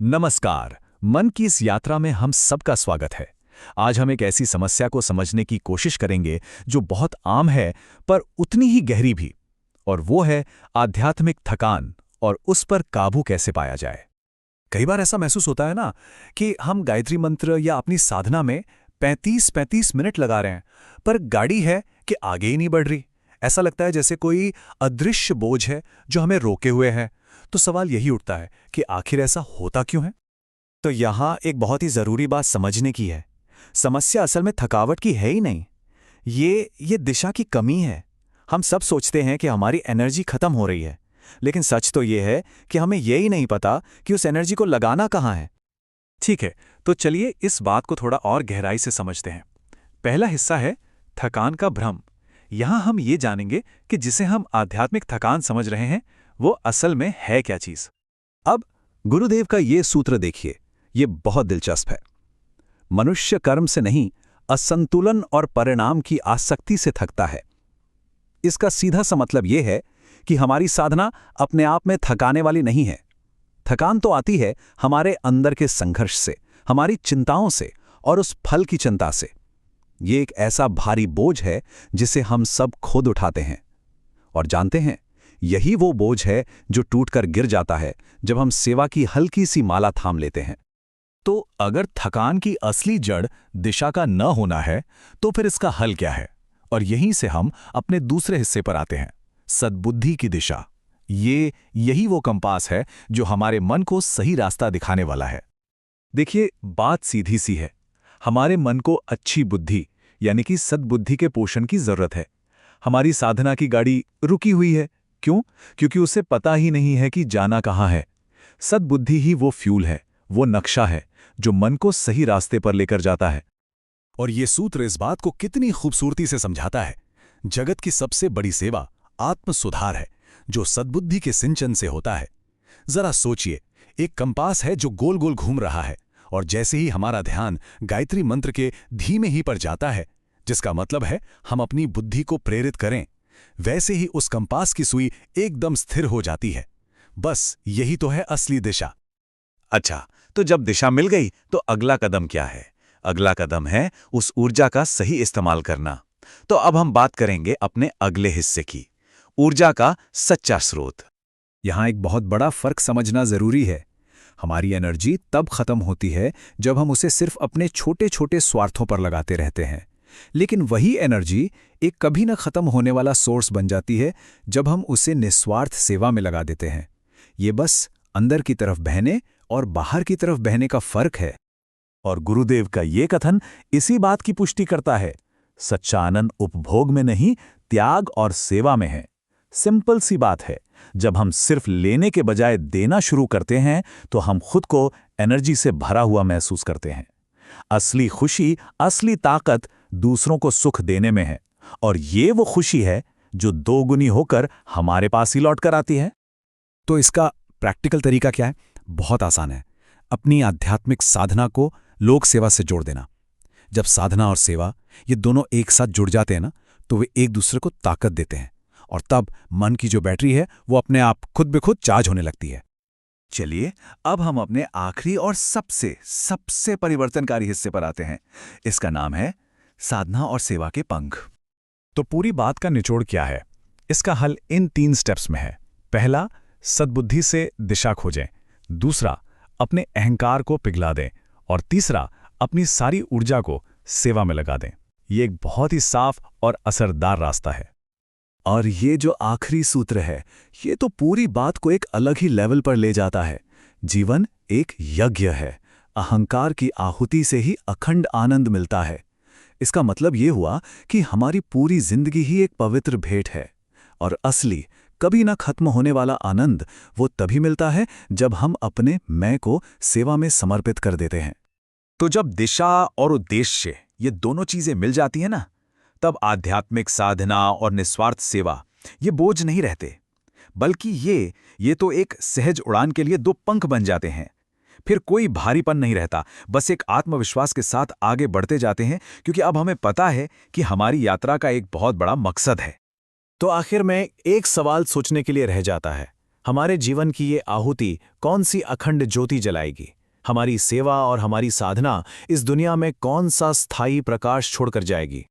नमस्कार। मन की इस यात्रा में हम सबका स्वागत है। आज हम एक ऐसी समस्या को समझने की कोशिश करेंगे जो बहुत आम है पर उतनी ही गहरी भी, और वो है आध्यात्मिक थकान और उस पर काबू कैसे पाया जाए। कई बार ऐसा महसूस होता है ना कि हम गायत्री मंत्र या अपनी साधना में 35-35 मिनट लगा रहे हैं, पर गाड़ी है कि आगे ही नहीं बढ़ रही। ऐसा लगता है जैसे कोई अदृश्य बोझ है जो हमें रोके हुए है। तो सवाल यही उठता है कि आखिर ऐसा होता क्यों है। तो यहाँ एक बहुत ही जरूरी बात समझने की है। समस्या असल में थकावट की है ही नहीं, ये दिशा की कमी है। हम सब सोचते हैं कि हमारी एनर्जी खत्म हो रही है, लेकिन सच तो ये है कि हमें ये ही नहीं पता कि उस एनर्जी को लगाना कहाँ है। ठीक है, तो चलिए इस बात को थोड़ा और गहराई से समझते हैं। पहला हिस्सा है थकान का भ्रम। यहाँ हम ये जानेंगे कि जिसे हम आध्यात्मिक थकान समझ रहे हैं वो असल में है क्या चीज। अब गुरुदेव का ये सूत्र देखिए, ये बहुत दिलचस्प है। मनुष्य कर्म से नहीं, असंतुलन और परिणाम की आसक्ति से थकता है। इसका सीधा सा मतलब यह है कि हमारी साधना अपने आप में थकाने वाली नहीं है। थकान तो आती है हमारे अंदर के संघर्ष से, हमारी चिंताओं से और उस फल की चिंता से। ये एक ऐसा भारी बोझ है जिसे हम सब खुद उठाते हैं। और जानते हैं, यही वो बोझ है जो टूटकर गिर जाता है जब हम सेवा की हल्की सी माला थाम लेते हैं। तो अगर थकान की असली जड़ दिशा का न होना है, तो फिर इसका हल क्या है? और यहीं से हम अपने दूसरे हिस्से पर आते हैं, सद्बुद्धि की दिशा। यही वो कंपास है जो हमारे मन को सही रास्ता दिखाने वाला है। देखिए, बात सीधी सी है। हमारे मन को अच्छी बुद्धि यानी कि सद्बुद्धि के पोषण की जरूरत है। हमारी साधना की गाड़ी रुकी हुई है। क्यों? क्योंकि उसे पता ही नहीं है कि जाना कहाँ है। सद्बुद्धि ही वो फ्यूल है, वो नक्शा है जो मन को सही रास्ते पर लेकर जाता है। और ये सूत्र इस बात को कितनी खूबसूरती से समझाता है। जगत की सबसे बड़ी सेवा आत्म सुधार है, जो सद्बुद्धि के सिंचन से होता है। जरा सोचिए, एक कंपास है जो गोल गोल घूम रहा है, और जैसे ही हमारा ध्यान गायत्री मंत्र के धीमे ही पर जाता है, जिसका मतलब है हम अपनी बुद्धि को प्रेरित करें, वैसे ही उस कंपास की सुई एकदम स्थिर हो जाती है। बस यही तो है असली दिशा। अच्छा, तो जब दिशा मिल गई तो अगला कदम क्या है? अगला कदम है उस ऊर्जा का सही इस्तेमाल करना। तो अब हम बात करेंगे अपने अगले हिस्से की, ऊर्जा का सच्चा स्रोत। यहां एक बहुत बड़ा फर्क समझना जरूरी है। हमारी एनर्जी तब खत्म होती है जब हम उसे सिर्फ अपने छोटे छोटे स्वार्थों पर लगाते रहते हैं। लेकिन वही एनर्जी एक कभी न खत्म होने वाला सोर्स बन जाती है जब हम उसे निस्वार्थ सेवा में लगा देते हैं। ये बस अंदर की तरफ बहने और बाहर की तरफ बहने का फर्क है। और गुरुदेव का ये कथन इसी बात की पुष्टि करता है। सच्चा आनंद उपभोग में नहीं, त्याग और सेवा में है। सिंपल सी बात है, जब हम सिर्फ लेने के बजाय देना शुरू करते हैं तो हम खुद को एनर्जी से भरा हुआ महसूस करते हैं। असली खुशी, असली ताकत दूसरों को सुख देने में है, और ये वो खुशी है जो दोगुनी होकर हमारे पास ही लौट कर आती है। तो इसका प्रैक्टिकल तरीका क्या है? बहुत आसान है। अपनी आध्यात्मिक साधना को लोक सेवा से जोड़ देना। जब साधना और सेवा ये दोनों एक साथ जुड़ जाते हैं ना, तो वे एक दूसरे को ताकत देते हैं, और तब मन की जो बैटरी है वो अपने आप खुद ब खुद चार्ज होने लगती है। चलिए, अब हम अपने आखिरी और सबसे परिवर्तनकारी हिस्से पर आते हैं। इसका नाम है साधना और सेवा के पंख। तो पूरी बात का निचोड़ क्या है? इसका हल इन 3 स्टेप्स में है। पहला, सद्बुद्धि से दिशा खोजें। दूसरा, अपने अहंकार को पिघला दें। और तीसरा, अपनी सारी ऊर्जा को सेवा में लगा दें। ये एक बहुत ही साफ और असरदार रास्ता है। और ये जो आखिरी सूत्र है, ये तो पूरी बात को एक अलग ही लेवल पर ले जाता है। जीवन एक यज्ञ है। अहंकार की आहुति से ही अखंड आनंद मिलता है। इसका मतलब ये हुआ कि हमारी पूरी जिंदगी ही एक पवित्र भेंट है। और असली, कभी न खत्म होने वाला आनंद वो तभी मिलता है जब हम अपने मैं को सेवा में समर्पित कर देते हैं। तो जब दिशा और उद्देश्य ये दोनों चीजें मिल जाती हैं ना, तब आध्यात्मिक साधना और निस्वार्थ सेवा ये बोझ नहीं रहते, बल्कि ये तो एक सहज उड़ान के लिए 2 पंख बन जाते हैं। फिर कोई भारीपन नहीं रहता, बस एक आत्मविश्वास के साथ आगे बढ़ते जाते हैं, क्योंकि अब हमें पता है कि हमारी यात्रा का एक बहुत बड़ा मकसद है। तो आखिर में एक सवाल सोचने के लिए रह जाता है, हमारे जीवन की ये आहुति कौन सी अखंड ज्योति जलाएगी? हमारी सेवा और हमारी साधना इस दुनिया में कौन सा स्थायी प्रकाश छोड़कर जाएगी?